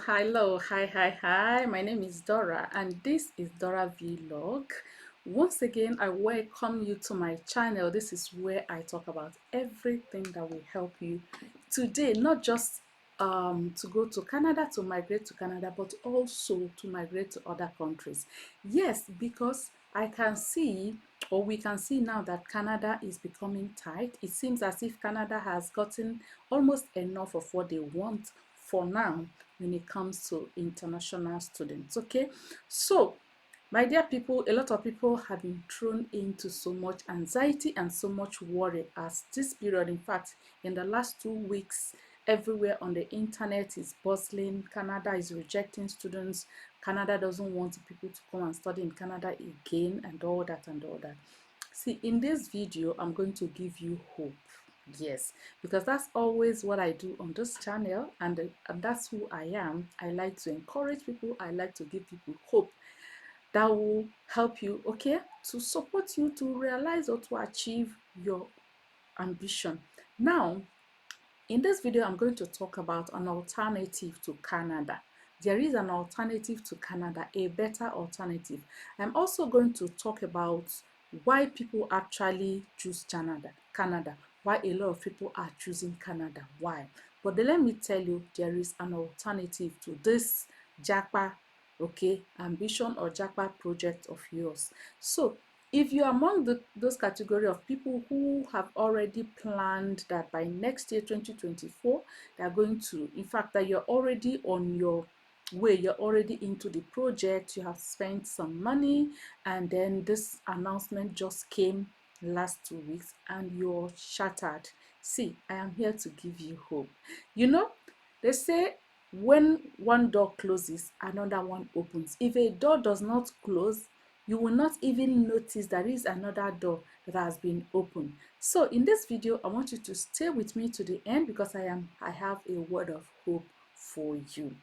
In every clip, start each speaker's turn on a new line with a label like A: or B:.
A: hello, hi. My name is Dora, and this is Dora Vlog. Once again, I welcome you to my channel. This is where I talk about everything that will help you today, not just to go to Canada, to migrate to Canada, but also to migrate to other countries. Yes, because I can see, or we can see now that Canada is becoming tight. It seems as if Canada has gotten almost enough of what they want for now when it comes to international students. Okay, so my dear people, a lot of people have been thrown into so much anxiety and so much worry as this period. In fact, in the last 2 weeks, everywhere on the internet is bustling. Canada is rejecting students. Canada doesn't want people to come and study in Canada again, and all that and all that. See, in this video, I'm going to give you hope. Yes, because that's always what I do on this channel, and that's who I am. I like to encourage people. I like to give people hope that will help you, okay, to support you to realize or to achieve your ambition. Now, in this video, I'm going to talk about an alternative to Canada. There is an alternative to Canada, a better alternative. I'm also going to talk about why people actually choose Canada, why a lot of people are choosing Canada, why. But then let me tell you, there is an alternative to this JAPA, okay, ambition or JAPA project of yours. So if you're among those category of people who have already planned that by next year 2024 they are going to, in fact, that you're already on your way, you're already into the project, you have spent some money, and then this announcement just came last 2 weeks and you're shattered. See, I am here to give you hope. You know, they say when one door closes, another one opens. If a door does not close, you will not even notice there is another door that has been opened. So in this video, I want you to stay with me to the end because I have a word of hope for you.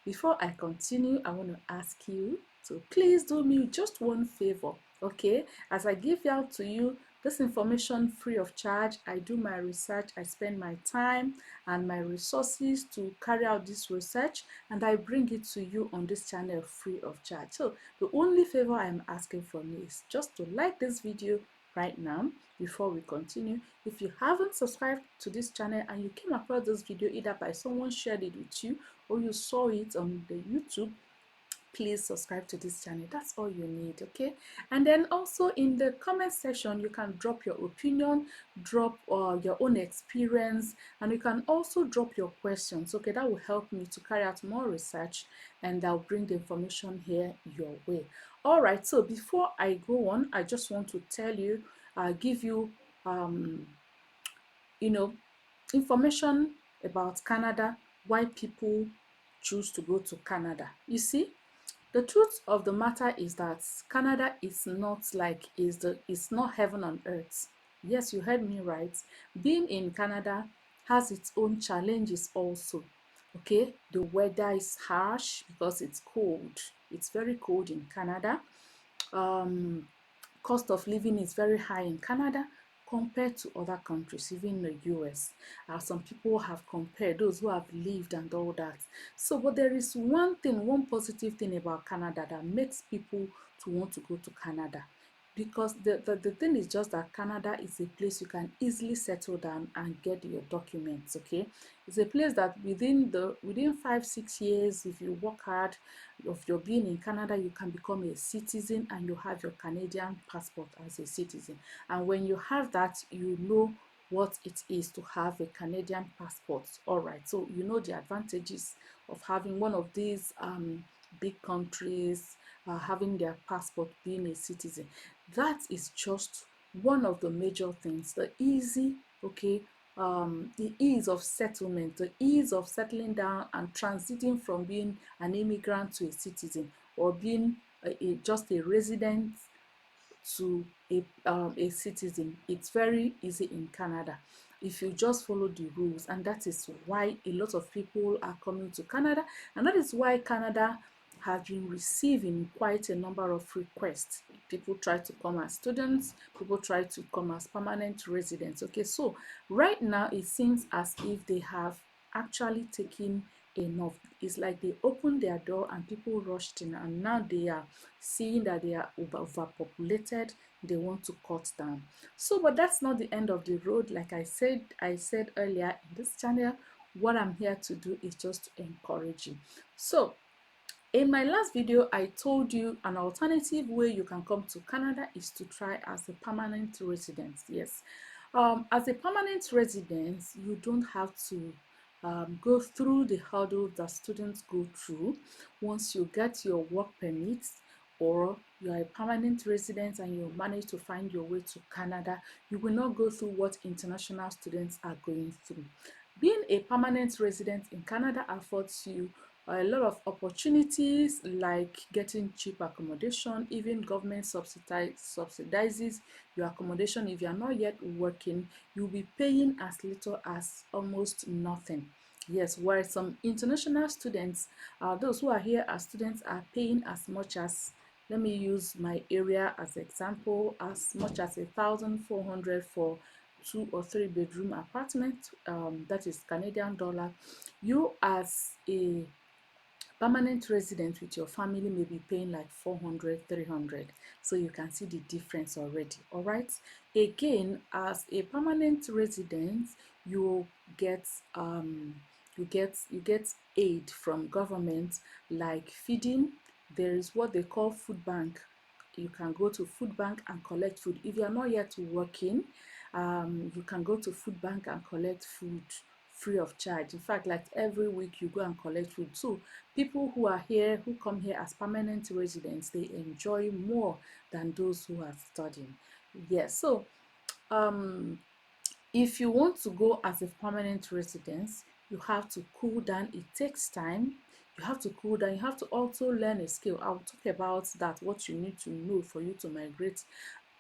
A: Before I continue, I want to ask you to please do me just one favor, okay? As I give out to you this information free of charge, I do my research, I spend my time and my resources to carry out this research, and I bring it to you on this channel free of charge. So the only favor I'm asking from you is just to like this video right now before we continue. If you haven't subscribed to this channel and you came across this video either by someone shared it with you or you saw it on the YouTube, please subscribe to this channel. That's all you need, okay? And then also in the comment section you can drop your opinion, drop your own experience, and you can also drop your questions, okay? That will help me to carry out more research and I'll bring the information here your way. All right, so before I go on, I just want to tell you, give you you know, information about Canada, why people choose to go to Canada. You see, the truth of the matter is that Canada is not like it's not heaven on earth. Yes, you heard me right. Being in Canada has its own challenges also. Okay, the weather is harsh because it's cold. It's very cold in Canada. Um, Cost of living is very high in Canada compared to other countries, even the US. Some people have compared, those who have lived and all that. So, but there is one thing, one positive thing about Canada that makes people to want to go to Canada. Because the thing is just that Canada is a place you can easily settle down and get your documents, okay? It's a place that within 5 6 years, if you work hard of your being in Canada, you can become a citizen and you have your Canadian passport as a citizen. And when you have that, you know what it is to have a Canadian passport. All right, so you know the advantages of having one of these big countries, having their passport, being a citizen. That is just one of the major things. The easy, okay, the ease of settlement, the ease of settling down and transiting from being an immigrant to a citizen, or being just a resident to a citizen. It's very easy in Canada if you just follow the rules, and that is why a lot of people are coming to Canada, and that is why Canada has been receiving quite a number of requests. People try to come as students, people try to come as permanent residents. Okay, so right now it seems as if they have actually taken enough. It's like they opened their door and people rushed in, and now they are seeing that they are overpopulated. They want to cut down. So, but that's not the end of the road. Like I said earlier in this channel, what I'm here to do is just to encourage you. So in my last video, I told you an alternative way you can come to Canada is to try as a permanent resident. Yes, as a permanent resident, you don't have to go through the hurdles that students go through. Once you get your work permit, or you are a permanent resident and you manage to find your way to Canada, you will not go through what international students are going through. Being a permanent resident in Canada affords you a lot of opportunities, like getting cheap accommodation. Even government subsidizes your accommodation. If you are not yet working, you'll be paying as little as almost nothing. Yes, while some international students, those who are here as students, are paying as much as, let me use my area as example, as much as 1,400 for 2 or 3 bedroom apartment. That is Canadian dollar. You as a permanent resident with your family may be paying like 400, 300. So you can see the difference already. All right. Again, as a permanent resident, you get you get aid from government, like feeding. There is what they call food bank. You can go to food bank and collect food. If you are not yet working, you can go to food bank and collect food free of charge. In fact, like every week you go and collect food. So people who are here, who come here as permanent residents, they enjoy more than those who are studying. Yes. So um if you want to go as a permanent residence, you have to cool down. It takes time. You have to cool down. You have to also learn a skill. I'll talk about that, what you need to know for you to migrate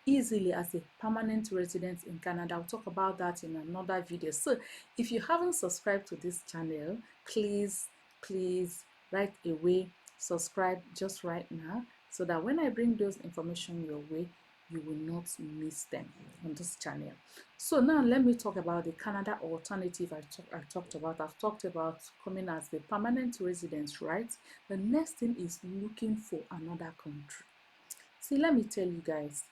A: easily as a permanent resident in Canada. I'll talk about that in another video. So if you haven't subscribed to this channel, please right away subscribe just right now, so that when I bring those information your way, you will not miss them on this channel. So now let me talk about the Canada alternative I talked about. I've talked about coming as the permanent resident, right? The next thing is looking for another country. See, let me tell you guys,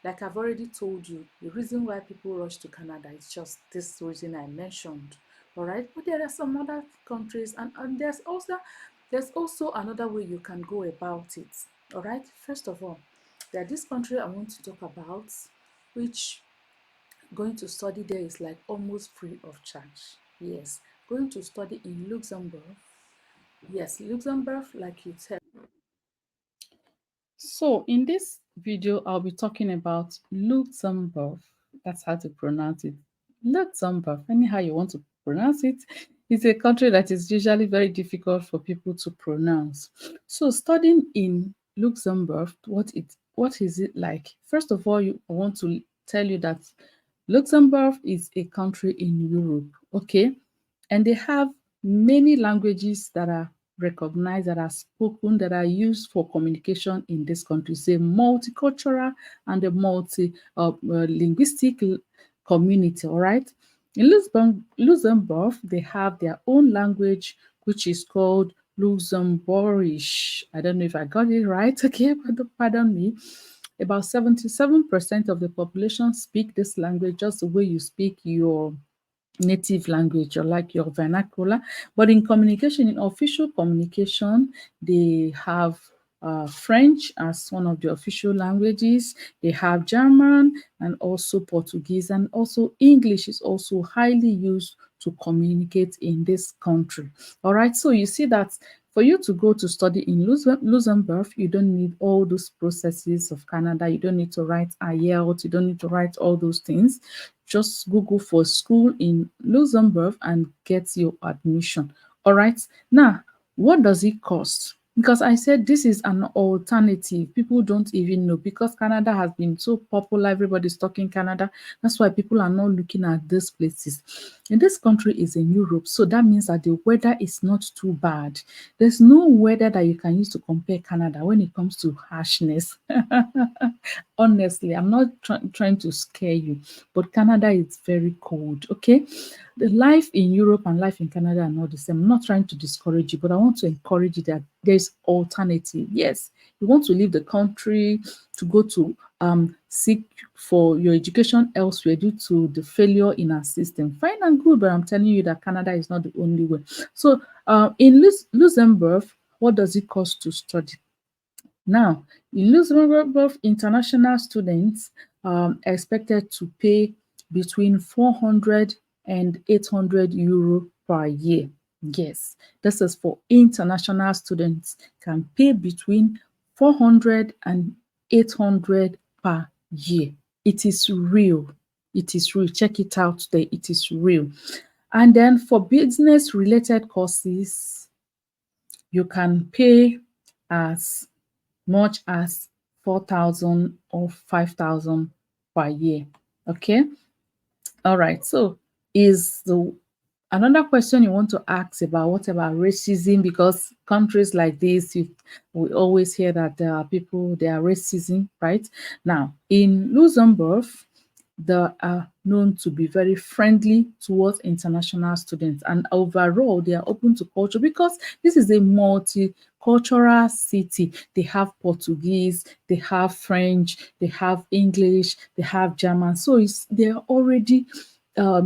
A: like I've already told you, the reason why people rush to Canada is just this reason I mentioned. All right, but there are some other countries, and there's also another way you can go about it. All right, first of all, there this country I want to talk about, which going to study there is like almost free of charge. Yes, going to study in Luxembourg. Yes, Luxembourg, like you said. So in this video, I'll be talking about Luxembourg. That's how to pronounce it. Luxembourg, anyhow you want to pronounce it. It's a country that is usually very difficult for people to pronounce. So studying in Luxembourg, what is it like? First of all, I want to tell you that Luxembourg is a country in Europe, okay? And they have many languages that are recognized, that are spoken, that are used for communication in this country. It's a multicultural and a linguistic community, all right? In Luxembourg, they have their own language, which is called Luxembourgish. I don't know if I got it right, okay, pardon me. About 77% of the population speak this language, just the way you speak your native language or like your vernacular. But in communication, in official communication, they have French as one of the official languages. They have German and also Portuguese, and also English is also highly used to communicate in this country. All right, so you see that for you to go to study in Luxembourg, you don't need all those processes of Canada. You don't need to write IELTS. You don't need to write all those things. Just Google for school in Luxembourg and get your admission. All right. Now, what does it cost? Because I said this is an alternative. People don't even know, because Canada has been so popular. Everybody's talking Canada. That's why people are not looking at these places. And this country is in Europe, so that means that the weather is not too bad. There's no weather that you can use to compare Canada when it comes to harshness. Honestly, I'm not trying to scare you, but Canada is very cold, okay? the life in Europe and life in Canada are not the same. I'm not trying to discourage you, but I want to encourage you that there's alternative. Yes, you want to leave the country to go to seek for your education elsewhere due to the failure in our system. Fine and good, but I'm telling you that Canada is not the only way. So in Luxembourg, what does it cost to study? Now, in Luxembourg, international students expected to pay between 400 and 800 euro per year. Yes, this is for international students can pay between 400 and 800 per year. It is real. It is real. Check it out there. It is real. And then for business related courses, you can pay as much as 4,000 or 5,000 per year. Okay. All right. So is the another question you want to ask about what about racism? Because countries like this, we always hear that there are people, they are racism, right? Now, in Luxembourg, they are known to be very friendly towards international students, and overall they are open to culture because this is a multicultural city. They have Portuguese, they have French, they have English, they have German, so they're already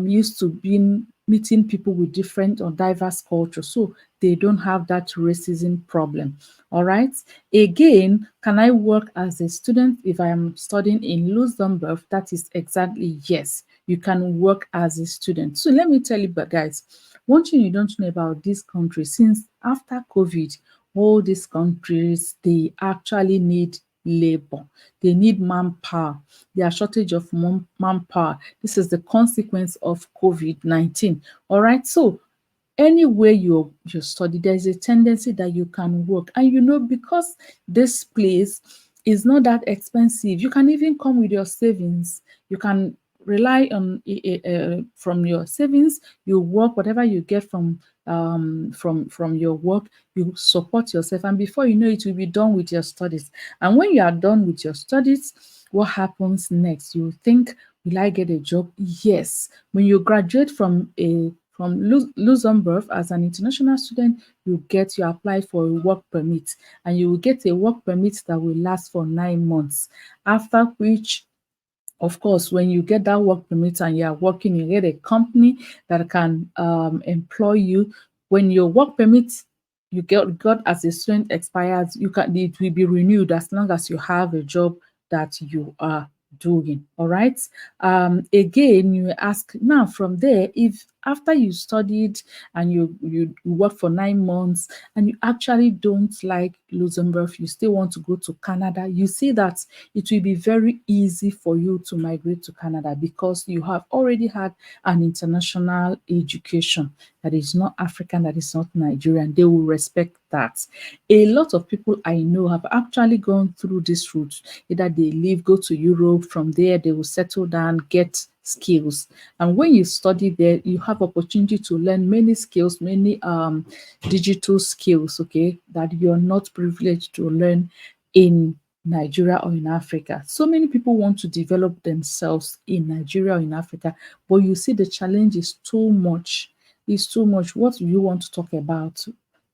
A: used to being meeting people with different or diverse cultures, so they don't have that racism problem. All right. Again, can I work as a student if I am studying in Luxembourg? That is exactly yes. You can work as a student. So let me tell you, but guys, one thing you don't know about this country, since after COVID, all these countries they actually need labor. They need manpower. There are shortage of manpower. This is the consequence of COVID-19. All right. So anywhere you study, there's a tendency that you can work. And because this place is not that expensive, you can even come with your savings. You can rely on from your savings. You work whatever you get from your work, you support yourself, and before you know it, you'll be done with your studies. And when you are done with your studies, what happens next? You think, will I get a job? Yes. When you graduate from Luxembourg as an international student, you apply for a work permit, and you will get a work permit that will last for 9 months. After which, of course, when you get that work permit and you are working, you get a company that can employ you. When your work permit you got as a student expires, it will be renewed as long as you have a job that you are doing. All right. Again, you ask now from there, if after you studied and you work for 9 months and you actually don't like Luxembourg, you still want to go to Canada, you see that it will be very easy for you to migrate to Canada because you have already had an international education that is not African, that is not Nigerian. They will respect that. A lot of people I know have actually gone through this route. Either they leave, go to Europe, from there they will settle down, get skills. And when you study there, you have opportunity to learn many skills, many digital skills, okay, that you're not privileged to learn in Nigeria or in Africa. So many people want to develop themselves in Nigeria or in Africa, but you see the challenge is too much. It's too much. What do you want to talk about?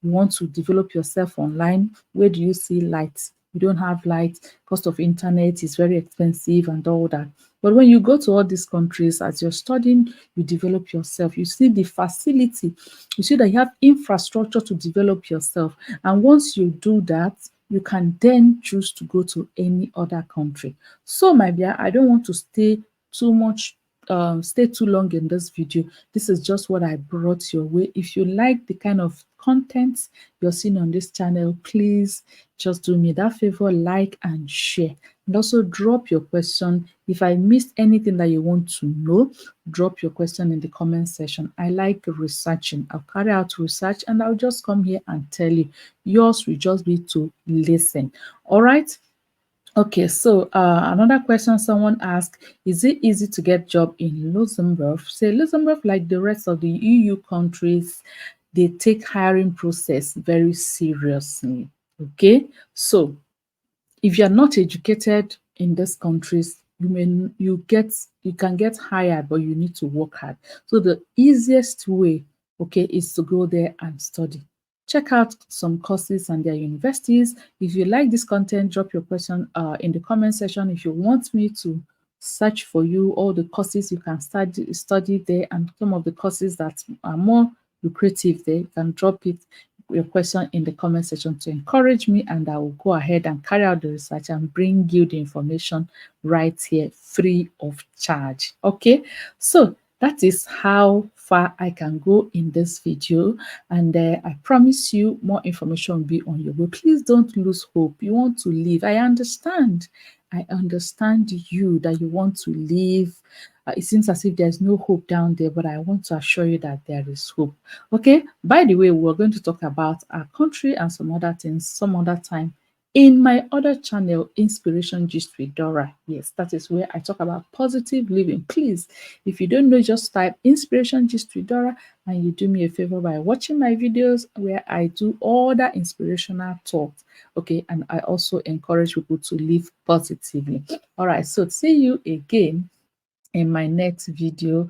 A: You want to develop yourself online. Where do you see light? You don't have light. Cost of internet is very expensive and all that. But when you go to all these countries, as you're studying, you develop yourself. You see the facility. You see that you have infrastructure to develop yourself. And once you do that, you can then choose to go to any other country. So, my dear, I don't want to stay too long in this video. This is just what I brought your way. If you like the kind of content you're seeing on this channel, please just do me that favor, like and share. And also drop your question. If I missed anything that you want to know, drop your question in the comment section. I like researching. I'll carry out research and I'll just come here and tell you. Yours will just be to listen. All right. Okay, so another question someone asked, is it easy to get job in Luxembourg? Say Luxembourg, like the rest of the EU countries, they take hiring process very seriously. Okay, so if you're not educated in these countries, you can get hired, but you need to work hard. So the easiest way, okay, is to go there and study. Check out some courses and their universities. If you like this content, drop your question in the comment section. If you want me to search for you all the courses you can study there, and some of the courses that are more lucrative there, you can drop it your question in the comment section to encourage me, and I will go ahead and carry out the research and bring you the information right here free of charge. Okay, so that is how far I can go in this video, and I promise you more information will be on your way. Please don't lose hope. You want to leave. I understand you that you want to leave. It seems as if there's no hope down there, but I want to assure you that there is hope. Okay, by the way, we're going to talk about our country and some other things some other time in my other channel, Inspiration Gist with Dora. Yes, that is where I talk about positive living. Please, if you don't know, just type Inspiration Gist with Dora, and you do me a favor by watching my videos where I do all that inspirational talks. Okay, and I also encourage people to live positively. All right, so see you again in my next video.